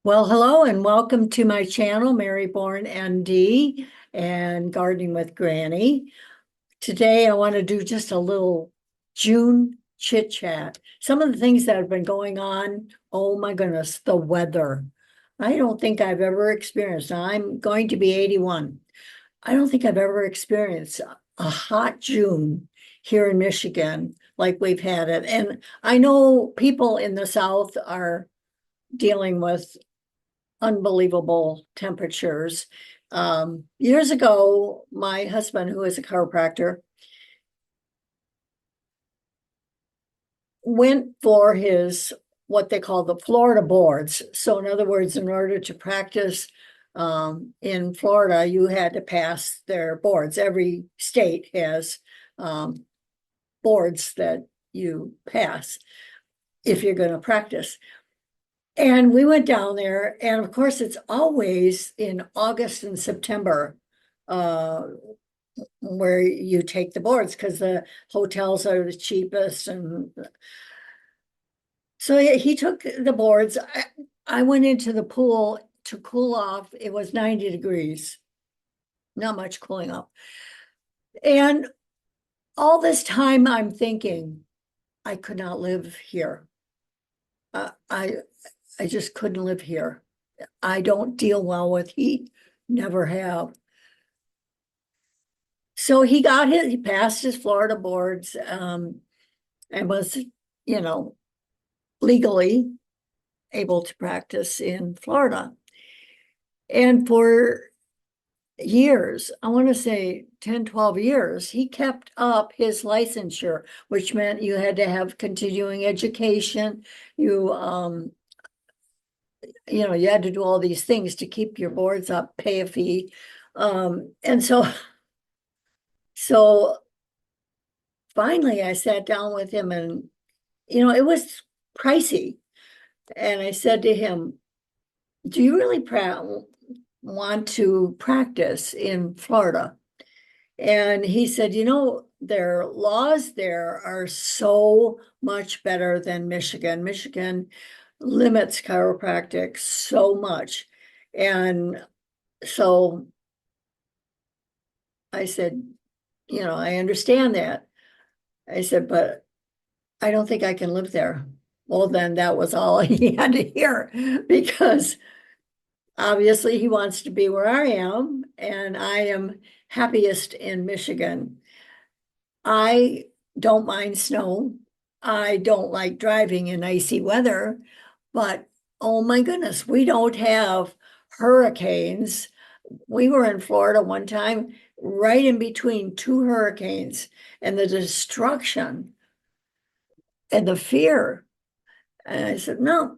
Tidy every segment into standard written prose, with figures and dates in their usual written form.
Well, hello and welcome to my channel, Mary Bourne ND and Gardening with Granny. Today I want to do just a little June chit chat. Some of the things that have been going on, oh my goodness, the weather. I don't think I've ever experienced. Now, I'm going to be 81. I don't think I've ever experienced a hot June here in Michigan like we've had it. And I know people in the South are dealing with unbelievable temperatures. Years ago, my husband, who is a chiropractor, went for his what they call the Florida boards. So, in other words, in order to practice in Florida, you had to pass their boards. Every state has boards that you pass if you're going to practice. And we went down there, and of course, it's always in August and September uh, where you take the boards because the hotels are the cheapest. And so he took the boards. I went into the pool to cool off. It was 90 degrees, not much cooling off. And all this time, I'm thinking, I could not live here. Uh, I I just couldn't live here. I don't deal well with heat, never have. So he passed his Florida boards, and was, you know, legally able to practice in Florida. And for years, I want to say 10, 12 years, he kept up his licensure, which meant you had to have continuing education. You had to do all these things to keep your boards up, pay a fee. And so finally I sat down with him, and, it was pricey. And I said to him, do you really want to practice in Florida? And he said, their laws there are so much better than Michigan. Michigan limits chiropractic so much. And so I said, I understand that. I said, but I don't think I can live there. Well, then that was all he had to hear, because obviously he wants to be where I am, and I am happiest in Michigan. I don't mind snow. I don't like driving in icy weather, but oh my goodness, we don't have hurricanes. We were in Florida one time, right in between two hurricanes, and the destruction and the fear. And I said, no,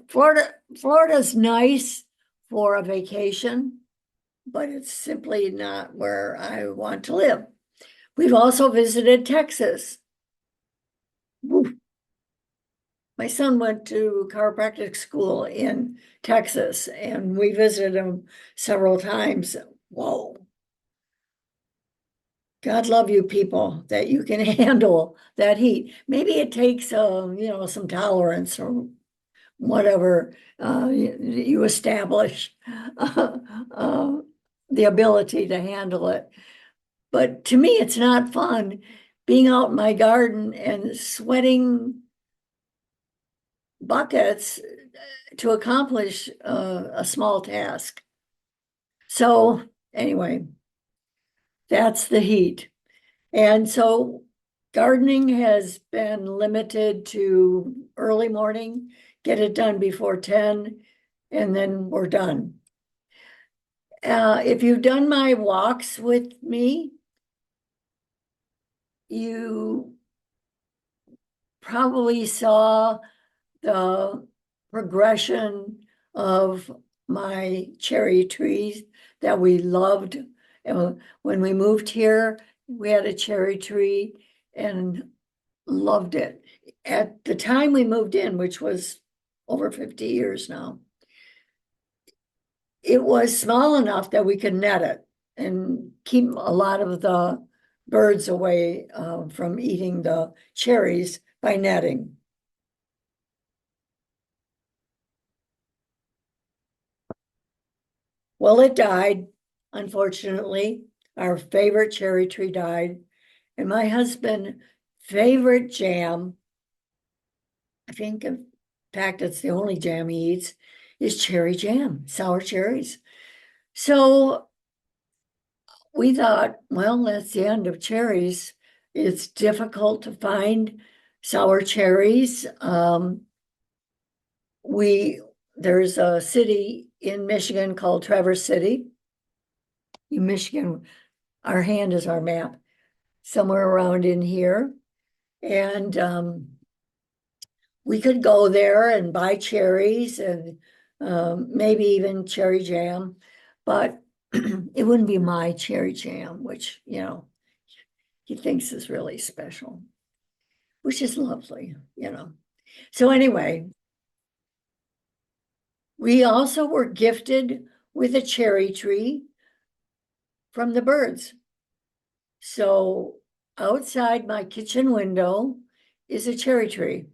Florida's nice for a vacation, but it's simply not where I want to live. We've also visited Texas. Woo. My son went to chiropractic school in Texas, and we visited him several times. Whoa. God love you people that you can handle that heat. Maybe it takes, some tolerance or whatever you establish uh, the ability to handle it. But to me, it's not fun being out in my garden and sweating buckets to accomplish a small task. So anyway, that's the heat. And so gardening has been limited to early morning, get it done before 10, and then we're done. If you've done my walks with me, you probably saw the progression of my cherry trees that we loved. And when we moved here, we had a cherry tree and loved it. At the time we moved in, which was over 50 years now, it was small enough that we could net it and keep a lot of the birds away from eating the cherries by netting. Well, it died, unfortunately. Our favorite cherry tree died. And my husband's favorite jam, I think, in fact, it's the only jam he eats, is cherry jam, sour cherries. So we thought, well, that's the end of cherries. It's difficult to find sour cherries. We there's a city in Michigan called Traverse City. In Michigan, our hand is our map, somewhere around in here. And we could go there and buy cherries and maybe even cherry jam, but it wouldn't be my cherry jam, which, he thinks is really special, which is lovely. So anyway, we also were gifted with a cherry tree from the birds. So outside my kitchen window is a cherry tree.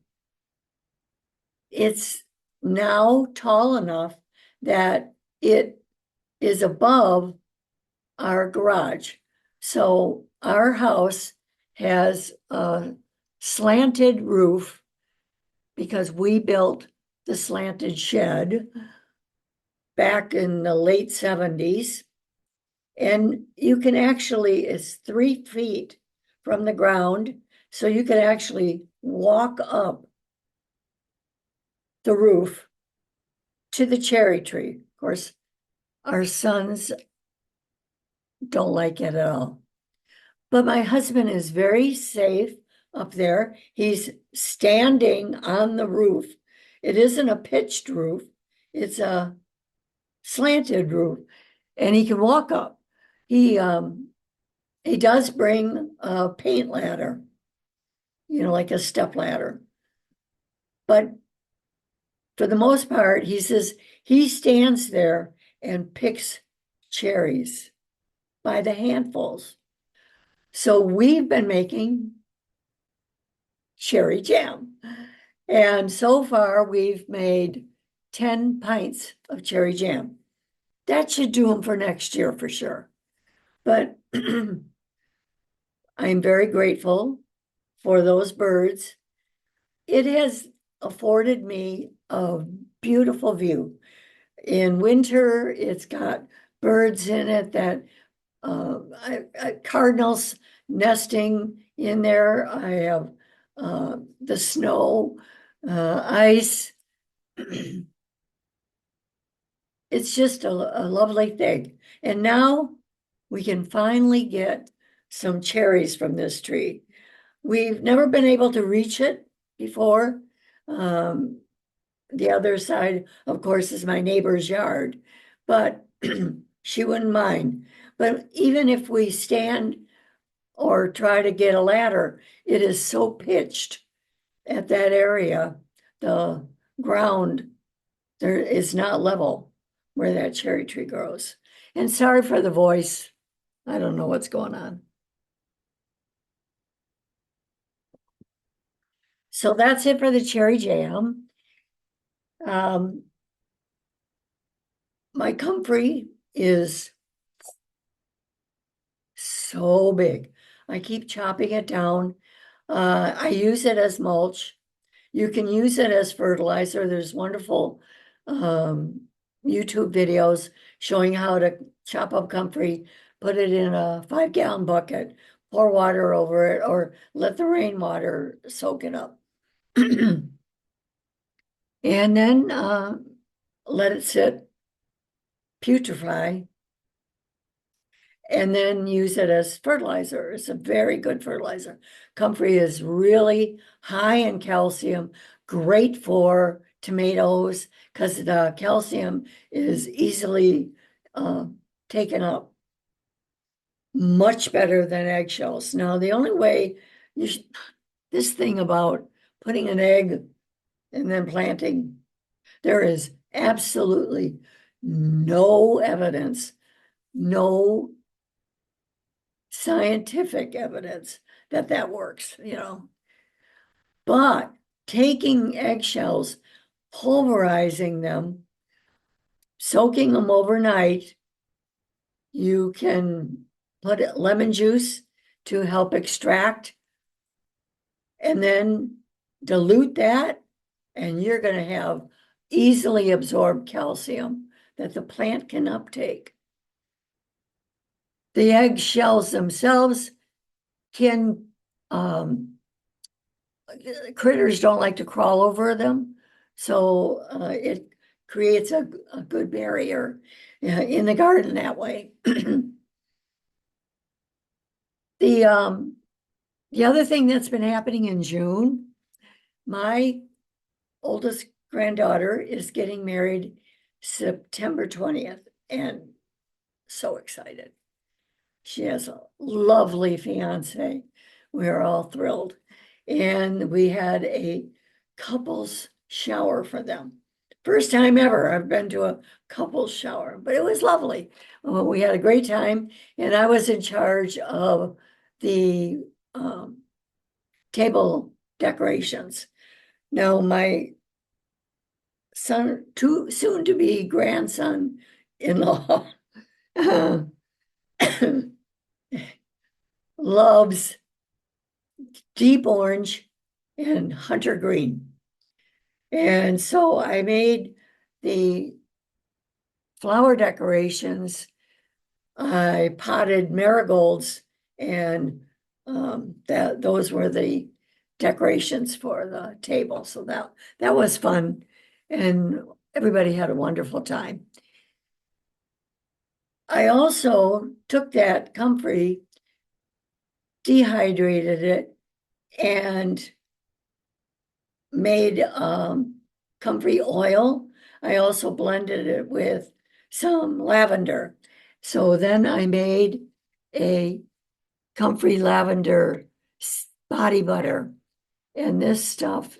It's now tall enough that it is above our garage. So our house has a slanted roof because we built the slanted shed back in the late 70s. And you can actually, it's 3 feet from the ground. So you can actually walk up the roof to the cherry tree. Of course, our sons don't like it at all. But my husband is very safe up there. He's standing on the roof. It isn't a pitched roof, it's a slanted roof, and he can walk up. He does bring a paint ladder, like a step ladder. But for the most part, he says he stands there and picks cherries by the handfuls. So we've been making cherry jam. And so far, we've made 10 pints of cherry jam. That should do them for next year for sure. But I'm very grateful for those birds. It has afforded me a beautiful view. In winter, it's got birds in it that cardinals nesting in there. I have the snow, ice. It's just a lovely thing. And now we can finally get some cherries from this tree. We've never been able to reach it before. The other side, of course, is my neighbor's yard, but she wouldn't mind. But even if we stand or try to get a ladder, it is so pitched at that area. The ground there is not level where that cherry tree grows. And sorry for the voice. I don't know what's going on. So that's it for the cherry jam. My comfrey is so big. I keep chopping it down. I use it as mulch. You can use it as fertilizer. There's wonderful YouTube videos showing how to chop up comfrey, put it in a 5-gallon bucket, pour water over it, or let the rainwater soak it up. And then let it sit, putrefy, and then use it as fertilizer. It's a very good fertilizer. Comfrey is really high in calcium, great for tomatoes because the calcium is easily taken up. Much better than eggshells. Now, the only way this thing about putting an egg and then planting, there is absolutely no evidence, no scientific evidence that works. But taking eggshells, pulverizing them, soaking them overnight You can put lemon juice to help extract and then dilute that, and you're going to have easily absorbed calcium that the plant can uptake. The egg shells themselves can, critters don't like to crawl over them, so it creates a good barrier in the garden that way. The other thing that's been happening in June, my oldest granddaughter is getting married September 20th, and so excited. She has a lovely fiance. We're all thrilled. And we had a couples shower for them. First time ever I've been to a couples shower, but it was lovely. We had a great time, and I was in charge of the table decorations. Now, my son, too soon to be grandson-in-law, loves deep orange and hunter green. And so I made the flower decorations. I potted marigolds, and those were the decorations for the table. So that was fun, and everybody had a wonderful time. I also took that comfrey, dehydrated it, and made comfrey oil. I also blended it with some lavender. So then I made a comfrey lavender body butter. And this stuff,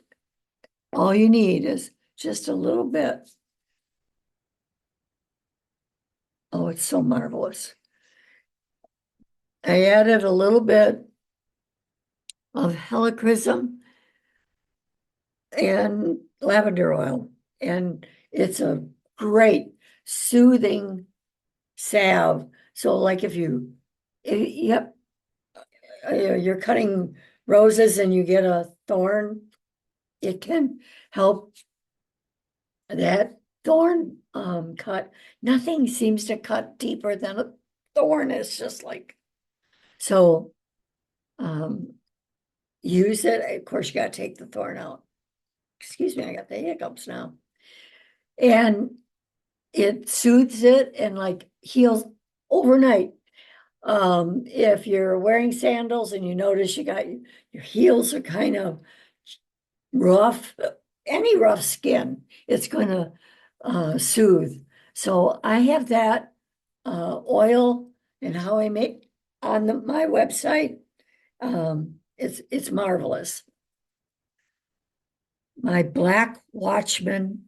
all you need is just a little bit. Oh, it's so marvelous. I added a little bit of helichrysum and lavender oil, and it's a great soothing salve. So like if yep, you're cutting roses and you get a thorn, it can help that thorn cut. Nothing seems to cut deeper than a thorn. It's just like, so use it. Of course, you got to take the thorn out. Excuse me, I got the hiccups now. And it soothes it and like heals overnight. If you're wearing sandals and you notice you got your heels are kind of rough, any rough skin, it's going to soothe. So I have that oil and how I make on my website. It's marvelous. My Black Watchman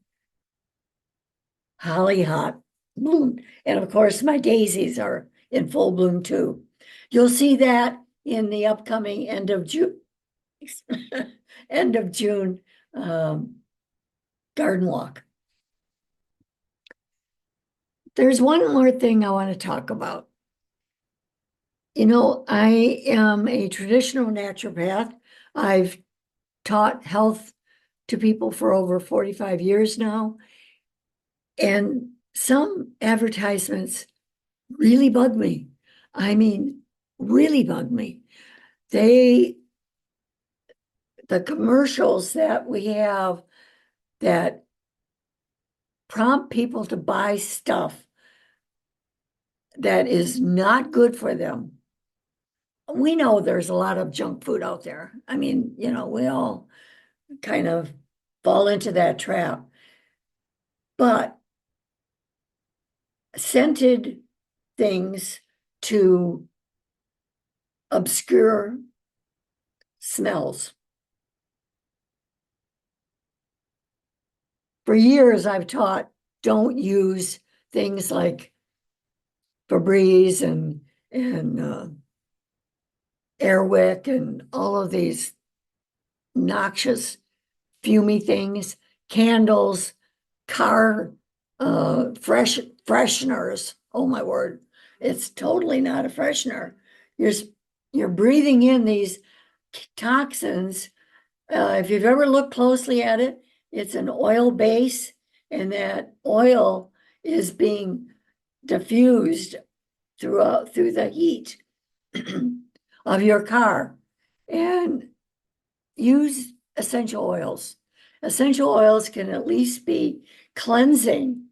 hollyhock bloom, and of course my daisies are in full bloom too. You'll see that in the upcoming end of June end of June garden walk. There's one more thing I want to talk about. You know, I am a traditional naturopath. I've taught health to people for over 45 years now. And some advertisements really bug me. I mean, really bug me. The commercials that we have that prompt people to buy stuff that is not good for them. We know there's a lot of junk food out there. I mean, you know, we all kind of fall into that trap. But scented things to obscure smells. For years, I've taught don't use things like Febreze and Airwick and all of these noxious, fumy things, candles, car fresheners. Oh my word! It's totally not a freshener. You're, you're breathing in these toxins. If you've ever looked closely at it, it's an oil base, and that oil is being diffused through the heat of your car. And use essential oils. Essential oils can at least be cleansing,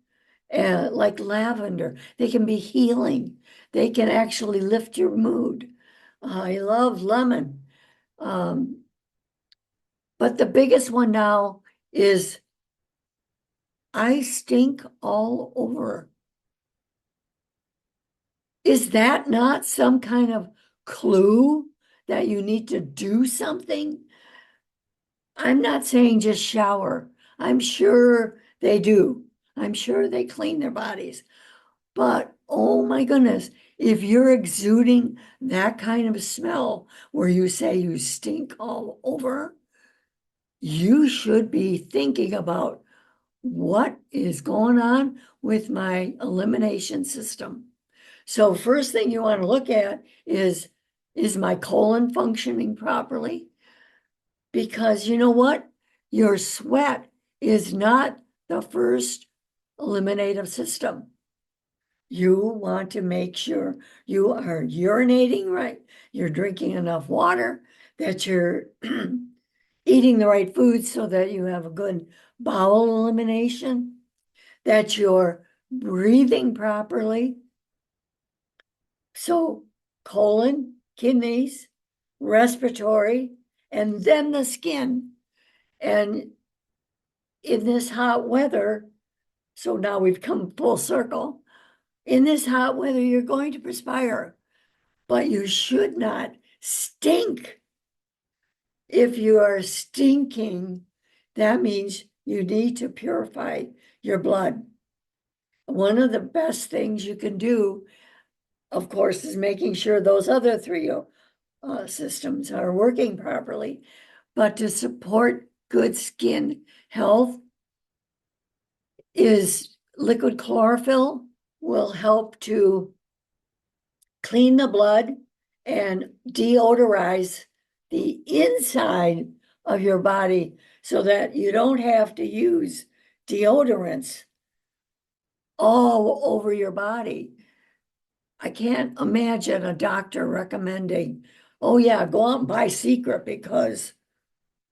like lavender. They can be healing. They can actually lift your mood. I love lemon. But the biggest one now is I stink all over. Is that not some kind of clue that you need to do something? I'm not saying just shower. I'm sure they do. I'm sure they clean their bodies. But oh my goodness, if you're exuding that kind of smell where you say you stink all over, you should be thinking about what is going on with my elimination system. So first thing you want to look at is my colon functioning properly? Because you know what? Your sweat is not the first eliminative system. You want to make sure you are urinating right, you're drinking enough water, that you're eating the right food so that you have a good bowel elimination, that you're breathing properly. So colon, kidneys, respiratory, and then the skin. And in this hot weather, so now we've come full circle. In this hot weather, you're going to perspire, but you should not stink. If you are stinking, that means you need to purify your blood. One of the best things you can do, of course, is making sure those other three systems are working properly. But to support good skin health is liquid chlorophyll will help to clean the blood and deodorize the inside of your body so that you don't have to use deodorants all over your body. I can't imagine a doctor recommending, oh yeah, go out and buy Secret because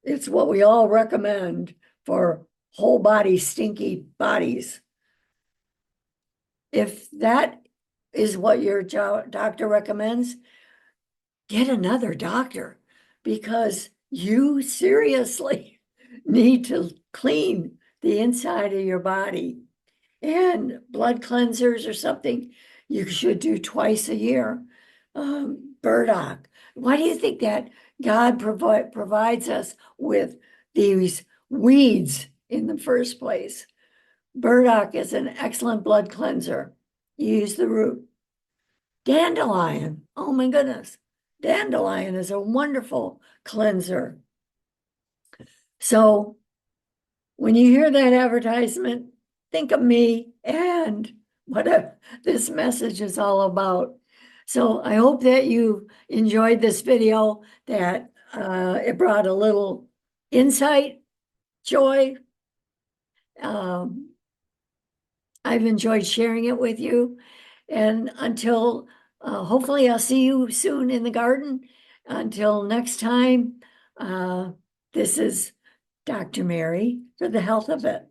it's what we all recommend for whole body stinky bodies. If that is what your doctor recommends, get another doctor because you seriously need to clean the inside of your body. And blood cleansers or something you should do twice a year. Burdock. Why do you think that God provides us with these weeds in the first place? Burdock is an excellent blood cleanser. You use the root. Dandelion. Oh my goodness. Dandelion is a wonderful cleanser. So when you hear that advertisement, think of me and what this message is all about. So I hope that you enjoyed this video, that it brought a little insight, joy. I've enjoyed sharing it with you. And until, hopefully I'll see you soon in the garden. Until next time, this is Dr. Mary for the health of it.